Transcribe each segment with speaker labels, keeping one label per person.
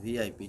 Speaker 1: VIP।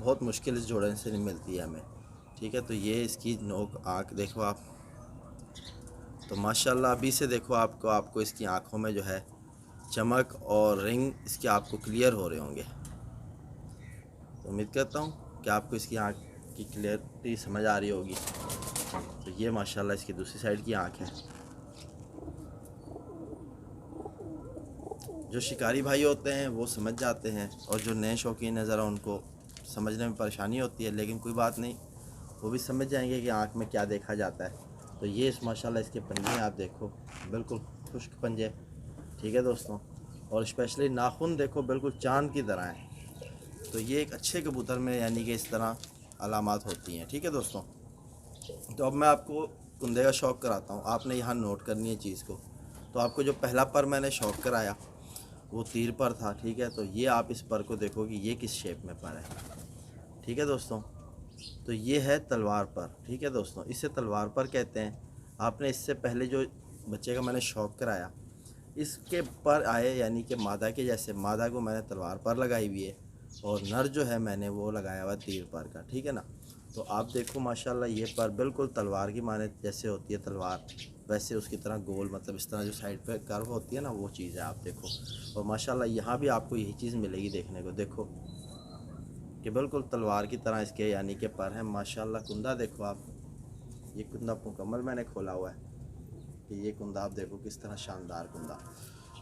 Speaker 1: بہت مشکل اس جوڑے سے نہیں ملتی ہے ہمیں، ٹھیک ہے۔ تو یہ اس کی نوک آنکھ دیکھو آپ، تو ماشاءاللہ ابھی سے دیکھو آپ کو اس کی آنکھوں میں جو ہے چمک اور رنگ اس کے آپ کو کلیئر ہو رہے ہوں گے۔ تو امید کرتا ہوں کہ آپ کو اس کی آنکھ کی کلیئرٹی سمجھ آ رہی ہوگی۔ تو یہ ماشاءاللہ اس کی دوسری سائڈ کی آنکھ ہے۔ جو شکاری بھائی ہوتے ہیں وہ سمجھ جاتے ہیں، اور جو نئے شوقین ہیں ذرا ان کو سمجھنے میں پریشانی ہوتی ہے، لیکن کوئی بات نہیں، وہ بھی سمجھ جائیں گے کہ آنکھ میں کیا دیکھا جاتا ہے۔ تو یہ ماشاءاللہ اس کے پنجے ہیں، آپ دیکھو بالکل خشک پنجے، ٹھیک ہے دوستوں، اور اسپیشلی ناخن دیکھو بالکل چاند کی طرح ہیں۔ تو یہ ایک اچھے کبوتر میں یعنی کہ اس طرح علامات ہوتی ہیں، ٹھیک ہے دوستوں۔ تو اب میں آپ کو کندے کا شوق کراتا ہوں، آپ نے یہاں نوٹ کرنی ہے چیز کو۔ تو آپ کو جو پہلا پر میں نے شوق کرایا وہ تیر پر تھا، ٹھیک ہے۔ تو یہ آپ اس پر کو دیکھو کہ یہ کس شیپ میں پر ہے، ٹھیک ہے دوستوں۔ تو یہ ہے تلوار پر، ٹھیک ہے دوستوں، اسے تلوار پر کہتے ہیں۔ آپ نے اس سے پہلے جو بچے کا میں نے شوق کرایا اس کے پر آئے یعنی کہ مادہ کے جیسے، مادہ کو میں نے تلوار پر لگائی ہوئی ہے، اور نر جو ہے میں نے وہ لگایا ہوا تیر پر کا، ٹھیک ہے نا۔ تو آپ دیکھو ماشاءاللہ یہ پر بالکل تلوار کی مانند جیسے ہوتی ہے تلوار، ویسے اس کی طرح گول، مطلب اس طرح جو سائڈ پہ کرو ہوتی ہے نا وہ چیز ہے، آپ دیکھو۔ اور ماشاءاللہ یہاں بھی آپ کو یہی چیز ملے گی دیکھنے کو، دیکھو کہ بالکل تلوار کی طرح اس کے یعنی کہ پر ہیں ماشاءاللہ۔ کندہ دیکھو آپ، یہ کندہ مکمل میں نے کھولا ہوا ہے کہ یہ کندہ آپ دیکھو کس طرح شاندار کندہ۔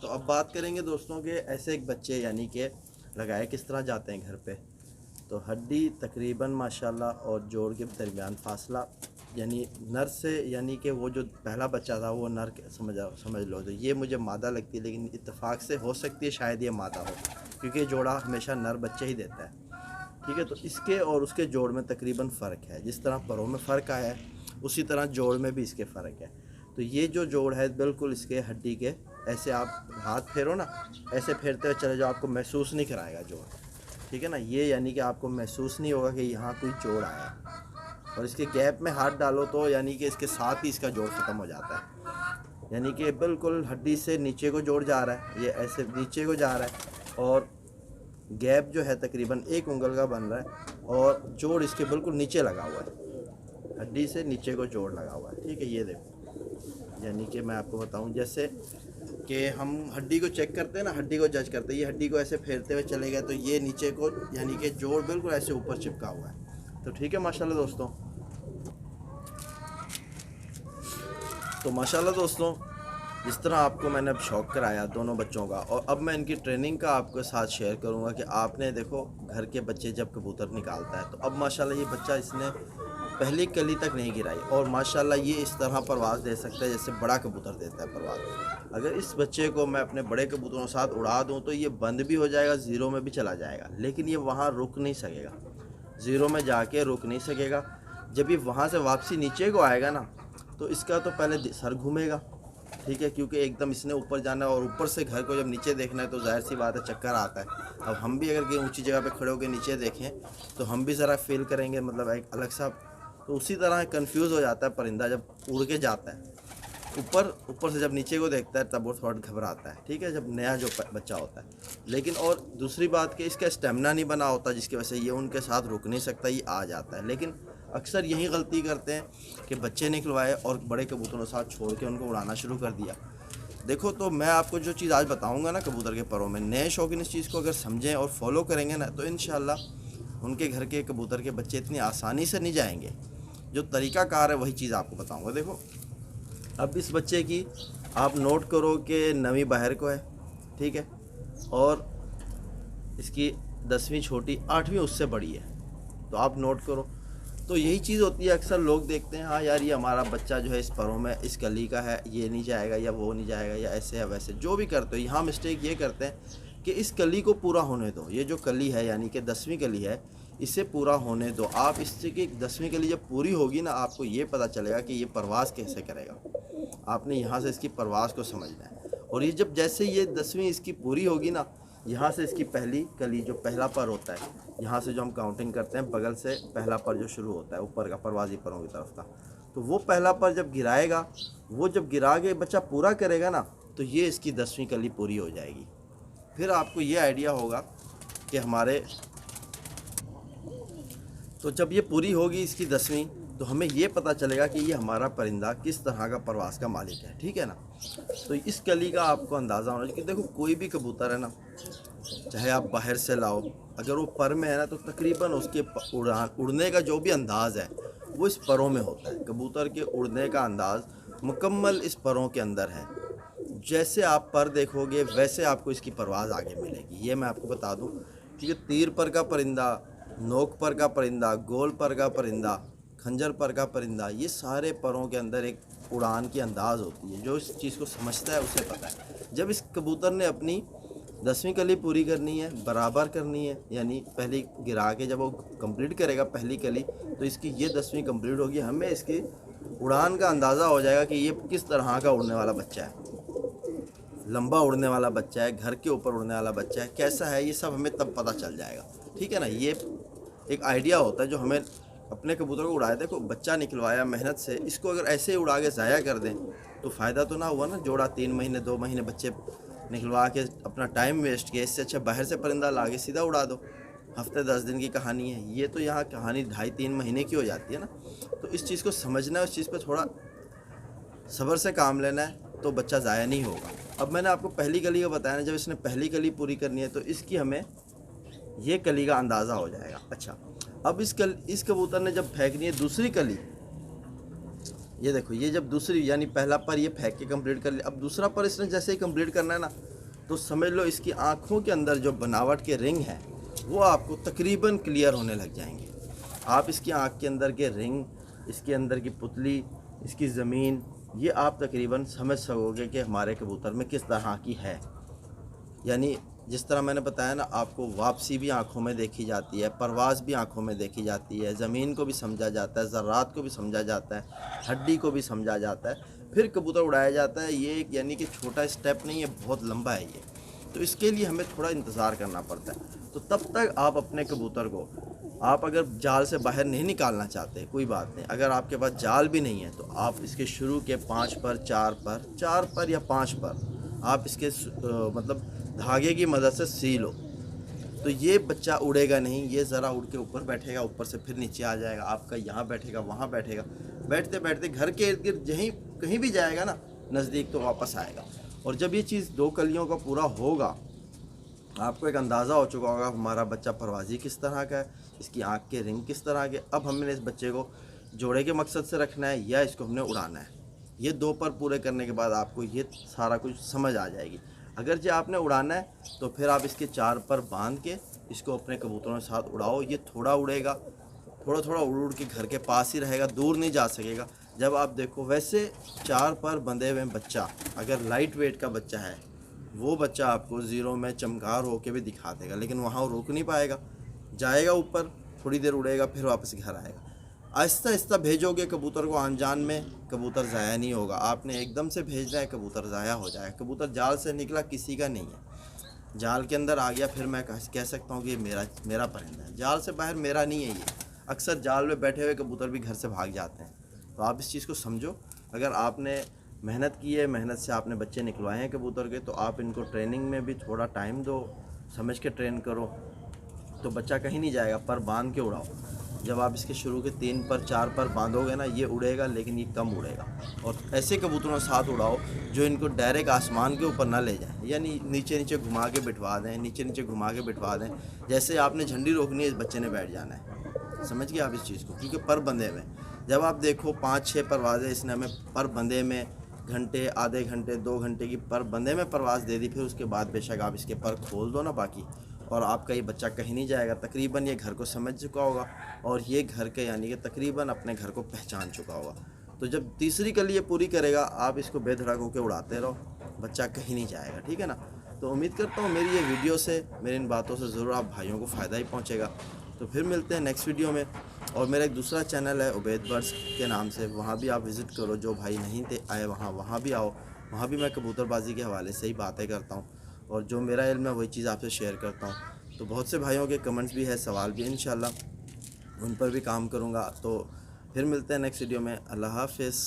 Speaker 1: تو اب بات کریں گے دوستوں کہ ایسے ایک بچے یعنی کہ لگائے کس طرح جاتے ہیں گھر پہ۔ تو ہڈی تقریباً ماشاءاللہ اور جوڑ کے درمیان فاصلہ یعنی نر سے، یعنی کہ وہ جو پہلا بچہ تھا وہ نر سمجھ لو، تو یہ مجھے مادہ لگتی ہے، لیکن اتفاق سے ہو سکتی ہے شاید یہ مادہ ہو، کیونکہ یہ جوڑا ہمیشہ نر بچے ہی دیتا ہے، ٹھیک ہے۔ تو اس کے اور اس کے جوڑ میں تقریباً فرق ہے، جس طرح پروں میں فرق آیا ہے اسی طرح جوڑ میں بھی اس کے فرق ہے۔ تو یہ جو جوڑ ہے بالکل اس کے ہڈی کے ایسے آپ ہاتھ پھیرو نا، ایسے پھیرتے ہوئے چلے جو آپ کو محسوس نہیں کرائے گا جوڑ، ٹھیک ہے نا۔ یہ یعنی کہ آپ کو محسوس نہیں ہوگا کہ یہاں کوئی جوڑ آیا ہے، اور اس کے گیپ میں ہاتھ ڈالو تو یعنی کہ اس کے ساتھ ہی اس کا جوڑ ختم ہو جاتا ہے، یعنی کہ بالکل ہڈی سے نیچے کو جوڑ جا رہا ہے، یہ ایسے نیچے کو جا رہا ہے، اور گیپ جو ہے تقریباً 1 انگل کا بن رہا ہے، اور جوڑ اس کے بالکل نیچے لگا ہوا ہے، ہڈی سے نیچے کو جوڑ لگا ہوا ہے، ٹھیک ہے۔ یہ دیکھو یعنی کہ میں آپ کو بتاؤں جیسے کہ ہم ہڈی کو چیک کرتے ہیں نا، ہڈی کو جج کرتے ہیں، یہ ہڈی کو ایسے پھیرتے ہوئے چلے گئے تو یہ نیچے کو یعنی کہ جوڑ بالکل ایسے اوپر چپکا ہوا ہے۔ تو ٹھیک ہے ماشاءاللہ دوستوں۔ تو ماشاءاللہ دوستوں جس طرح آپ کو میں نے اب شوق کرایا دونوں بچوں کا، اور اب میں ان کی ٹریننگ کا آپ کے ساتھ شیئر کروں گا کہ آپ نے دیکھو گھر کے بچے جب کبوتر نکالتا ہے تو اب ماشاءاللہ یہ بچہ اس نے پہلی کلی تک نہیں گرائی، اور ماشاءاللہ یہ اس طرح پرواز دے سکتا ہے جیسے بڑا کبوتر دیتا ہے پرواز۔ اگر اس بچے کو میں اپنے بڑے کبوتروں کے ساتھ اڑا دوں تو یہ بند بھی ہو جائے گا، زیرو میں بھی چلا جائے گا، لیکن یہ وہاں رک نہیں سکے گا، زیرو میں جا کے رک نہیں سکے گا۔ جب یہ وہاں سے واپسی نیچے کو آئے گا نا تو اس کا تو پہلے سر گھومے گا، ٹھیک ہے، کیونکہ ایک دم اس نے اوپر جانا ہے، اور اوپر سے گھر کو جب نیچے دیکھنا ہے تو ظاہر سی بات ہے چکر آتا ہے۔ اب ہم بھی اگر کہ اونچی جگہ پہ کھڑے ہو کے نیچے دیکھیں تو ہم بھی ذرا فیل کریں گے، مطلب ایک الگ سا، تو اسی طرح کنفیوز ہو جاتا ہے پرندہ جب اڑ کے جاتا ہے اوپر سے، جب نیچے کو دیکھتا ہے تب وہ تھوڑا گھبراتا ہے، ٹھیک ہے، جب نیا جو بچہ ہوتا ہے۔ لیکن اور دوسری بات کہ اس کا اسٹیمنا نہیں بنا ہوتا، جس کی وجہ سے یہ ان کے ساتھ رک نہیں سکتا، یہ آ جاتا ہے۔ لیکن اکثر یہی غلطی کرتے ہیں کہ بچے نکلوائے اور بڑے کبوتروں کے ساتھ چھوڑ کے ان کو اڑانا شروع کر دیا۔ دیکھو تو میں آپ کو جو چیز آج بتاؤں گا نا کبوتر کے پروں میں، نئے شوقین اس چیز کو اگر سمجھیں اور فالو کریں گے نا تو انشاءاللہ ان کے گھر کے کبوتر کے بچے اتنی آسانی سے نہیں جائیں گے۔ جو طریقہ کار ہے وہی چیز آپ کو بتاؤں گا۔ دیکھو اب اس بچے کی آپ نوٹ کرو کہ 9ویں باہر کو ہے، ٹھیک ہے، اور اس کی 10ویں چھوٹی، 8ویں اس سے بڑی ہے، تو آپ نوٹ کرو۔ تو یہی چیز ہوتی ہے، اکثر لوگ دیکھتے ہیں ہاں یار یہ ہمارا بچہ جو ہے اس پروں میں اس کلی کا ہے، یہ نہیں جائے گا یا وہ نہیں جائے گا یا ایسے ہے ویسے، جو بھی کرتے ہو یہاں مسٹیک یہ کرتے ہیں کہ اس کلی کو پورا ہونے دو۔ یہ جو کلی ہے یعنی کہ 10ویں کلی ہے، اسے پورا ہونے دو آپ، اس سے کہ 10ویں کلی جب پوری ہوگی نا آپ کو یہ پتہ چلے گا کہ یہ پرواز کیسے کرے گا۔ آپ نے یہاں سے اس کی پرواز کو سمجھنا ہے، اور یہ جب جیسے یہ 10ویں اس کی پوری ہوگی نا، یہاں سے اس کی پہلی کلی جو پہلا پر ہوتا ہے، یہاں سے جو ہم کاؤنٹنگ کرتے ہیں بغل سے پہلا پر جو شروع ہوتا ہے اوپر کا پروازی پروں کی طرف کا، تو وہ پہلا پر جب گرائے گا، وہ جب گرا کے بچہ پورا کرے گا نا تو یہ اس کی 10ویں کلی پوری ہو جائے گی۔ پھر آپ کو یہ آئیڈیا ہوگا کہ ہمارے تو جب یہ پوری ہوگی اس کی 10ویں تو ہمیں یہ پتہ چلے گا کہ یہ ہمارا پرندہ کس طرح کا پرواز کا مالک ہے، ٹھیک ہے نا۔ تو اس کلی کا آپ کو اندازہ ہونا چاہیے کہ دیکھو کوئی بھی کبوتر ہے نا، چاہے آپ باہر سے لاؤ، اگر وہ پر میں ہے نا تو تقریباً اس کے اڑنے کا جو بھی انداز ہے وہ اس پروں میں ہوتا ہے۔ کبوتر کے اڑنے کا انداز مکمل اس پروں کے اندر ہے۔ جیسے آپ پر دیکھو گے ویسے آپ کو اس کی پرواز آگے ملے گی، یہ میں آپ کو بتا دوں۔ کیونکہ تیر پر کا پرندہ، نوک پر کا پرندہ، گول پر کا پرندہ، خنجر پر کا پرندہ، یہ سارے پروں کے اندر ایک اڑان کی انداز ہوتی ہے۔ جو اس چیز کو سمجھتا ہے اسے پتہ ہے۔ جب اس کبوتر نے اپنی 10ویں کلی پوری کرنی ہے، برابر کرنی ہے، یعنی پہلی گرا کے جب وہ کمپلیٹ کرے گا پہلی کلی تو اس کی یہ 10ویں کمپلیٹ ہوگی، ہمیں اس کی اڑان کا اندازہ ہو جائے گا کہ یہ کس طرح کا اڑنے والا بچہ ہے، لمبا اڑنے والا بچہ ہے، گھر کے اوپر اڑنے والا بچہ ہے، کیسا ہے، یہ سب ہمیں تب پتہ چل جائے گا، ٹھیک ہے نا۔ یہ ایک آئیڈیا ہوتا ہے جو ہمیں اپنے کبوتر کو اڑایا، دیکھو بچہ نکلوایا محنت سے، اس کو اگر ایسے ہی اڑا کے ضائع کر دیں تو فائدہ تو نہ ہوا نا۔ جوڑا 3 مہینے 2 مہینے بچے نکلوا کے اپنا ٹائم ویسٹ کیا، اس سے اچھا باہر سے پرندہ لا کے سیدھا اڑا دو۔ ہفتے 10 دن کی کہانی ہے، یہ تو یہاں کہانی 2.5-3 مہینے کی ہو جاتی ہے نا۔ تو اس چیز کو سمجھنا ہے، اس چیز پہ تھوڑا صبر سے کام لینا ہے تو بچہ ضائع نہیں ہوگا۔ اب میں نے آپ کو پہلی کلی کا بتایا نا، جب اس نے پہلی کلی پوری کرنی ہے تو اس کی ہمیں یہ کلی کا اندازہ ہو جائے گا۔ اچھا اب اس کبوتر نے جب پھینکنی ہے دوسری کلی، یہ دیکھو یہ جب دوسری یعنی پہلا پر یہ پھینک کے کمپلیٹ کر لیا، اب دوسرا پر اس نے جیسے ہی کمپلیٹ کرنا ہے نا تو سمجھ لو اس کی آنکھوں کے اندر جو بناوٹ کے رنگ ہیں وہ آپ کو تقریباً کلیئر ہونے لگ جائیں گے۔ آپ اس کی آنکھ کے اندر کے رنگ، اس کے اندر کی پتلی، اس کی زمین، یہ آپ تقریباً سمجھ سکو گے کہ ہمارے کبوتر میں کس طرح کی ہے۔ یعنی جس طرح میں نے بتایا نا آپ کو، واپسی بھی آنکھوں میں دیکھی جاتی ہے، پرواز بھی آنکھوں میں دیکھی جاتی ہے، زمین کو بھی سمجھا جاتا ہے، ذرات کو بھی سمجھا جاتا ہے، ہڈی کو بھی سمجھا جاتا ہے، پھر کبوتر اڑایا جاتا ہے۔ یہ ایک یعنی کہ چھوٹا اسٹیپ نہیں ہے، بہت لمبا ہے یہ، تو اس کے لیے ہمیں تھوڑا انتظار کرنا پڑتا ہے۔ تو تب تک آپ اپنے کبوتر کو، آپ اگر جال سے باہر نہیں نکالنا چاہتے کوئی بات نہیں، اگر آپ کے پاس جال بھی نہیں ہے تو آپ اس کے شروع کے 5 پر 4 پر یا 5 پر آپ اس کے مطلب دھاگے کی مدد سے سی لو، تو یہ بچہ اڑے گا نہیں، یہ ذرا اڑ کے اوپر بیٹھے گا، اوپر سے پھر نیچے آ جائے گا، آپ کا یہاں بیٹھے گا وہاں بیٹھے گا، بیٹھتے بیٹھتے گھر کے ارد گرد کہیں بھی جائے گا نا نزدیک تو واپس آئے گا۔ اور جب یہ چیز 2 کلیوں کا پورا ہوگا، آپ کو ایک اندازہ ہو چکا ہوگا ہمارا بچہ پروازی کس طرح کا ہے، اس کی آنکھ کے رنگ کس طرح کے، اب ہم نے اس بچے کو جوڑے کے مقصد سے رکھنا ہے یا اس کو ہم نے اڑانا ہے۔ یہ 2 پر پورے کرنے کے بعد آپ کو یہ سارا کچھ سمجھ آ جائے گی۔ اگر جو آپ نے اڑانا ہے تو پھر آپ اس کے 4 پر باندھ کے اس کو اپنے کبوتروں کے ساتھ اڑاؤ، یہ تھوڑا اڑے گا، تھوڑا تھوڑا اڑ کے گھر کے پاس ہی رہے گا، دور نہیں جا سکے گا۔ جب آپ دیکھو ویسے 4 پر بندھے ہوئے بچہ اگر لائٹ ویٹ کا بچہ ہے، وہ بچہ آپ کو 0 میں چمکار ہو کے بھی دکھا دے گا، لیکن وہاں وہ روک نہیں پائے گا، جائے گا اوپر، تھوڑی دیر اڑے گا، پھر واپس گھر آئے گا۔ آہستہ آہستہ بھیجو گے کبوتر کو، آن جان میں کبوتر ضائع نہیں ہوگا۔ آپ نے ایک دم سے بھیجنا ہے، کبوتر ضائع ہو جائے گا۔ کبوتر جال سے نکلا کسی کا نہیں ہے، جال کے اندر آ گیا پھر میں کہہ سکتا ہوں کہ یہ میرا پرندہ ہے، جال سے باہر میرا نہیں ہے یہ۔ اکثر جال میں بیٹھے ہوئے کبوتر بھی گھر سے بھاگ جاتے ہیں، تو آپ اس چیز کو سمجھو۔ اگر آپ نے محنت کی ہے، محنت سے آپ نے بچے نکلوائے ہیں کبوتر کے، تو آپ ان کو ٹریننگ میں بھی تھوڑا ٹائم دو، سمجھ کے ٹرین کرو، تو بچہ کہیں نہیں جائے گا، پر باندھ کے اڑاؤ۔ جب آپ اس کے شروع کے 3 پر 4 پر باندھو گے نا، یہ اڑے گا لیکن یہ کم اڑے گا۔ اور ایسے کبوتروں کے ساتھ اڑاؤ جو ان کو ڈائریکٹ آسمان کے اوپر نہ لے جائیں، یعنی نیچے نیچے گھما کے بٹھوا دیں، نیچے نیچے گھما کے بٹھوا دیں۔ جیسے آپ نے جھنڈی روکنی ہے، اس بچے نے بیٹھ جانا ہے، سمجھ گئے آپ اس چیز کو، کیونکہ پر بندھے میں جب آپ دیکھو 5-6 پروازیں اس نے ہمیں پر بندھے میں گھنٹے، آدھے گھنٹے، 2 گھنٹے کی پر بندھے میں پرواز دے دی، پھر اس کے بعد بے شک آپ اس کے پر کھول دو نا باقی، اور آپ کا یہ بچہ کہیں نہیں جائے گا۔ تقریباً یہ گھر کو سمجھ چکا ہوگا اور یہ گھر کے یعنی کہ تقریباً اپنے گھر کو پہچان چکا ہوگا۔ تو جب تیسری کلی یہ پوری کرے گا، آپ اس کو بے دھڑک ہو کے اڑاتے رہو، بچہ کہیں نہیں جائے گا، ٹھیک ہے نا۔ تو امید کرتا ہوں میری یہ ویڈیو سے، میری ان باتوں سے ضرور آپ بھائیوں کو فائدہ ہی پہنچے گا۔ تو پھر ملتے ہیں نیکسٹ ویڈیو میں، اور میرا ایک دوسرا چینل ہے عبید برڈز کے نام سے، وہاں بھی آپ وزٹ کرو، جو بھائی نہیں آئے وہاں بھی آؤ، وہاں بھی میں کبوتر بازی کے حوالے سے ہی باتیں کرتا ہوں، اور جو میرا علم ہے وہی چیز آپ سے شیئر کرتا ہوں۔ تو بہت سے بھائیوں کے کمنٹس بھی ہے، سوال بھی، انشاءاللہ ان پر بھی کام کروں گا۔ تو پھر ملتے ہیں نیکسٹ ویڈیو میں، اللہ حافظ۔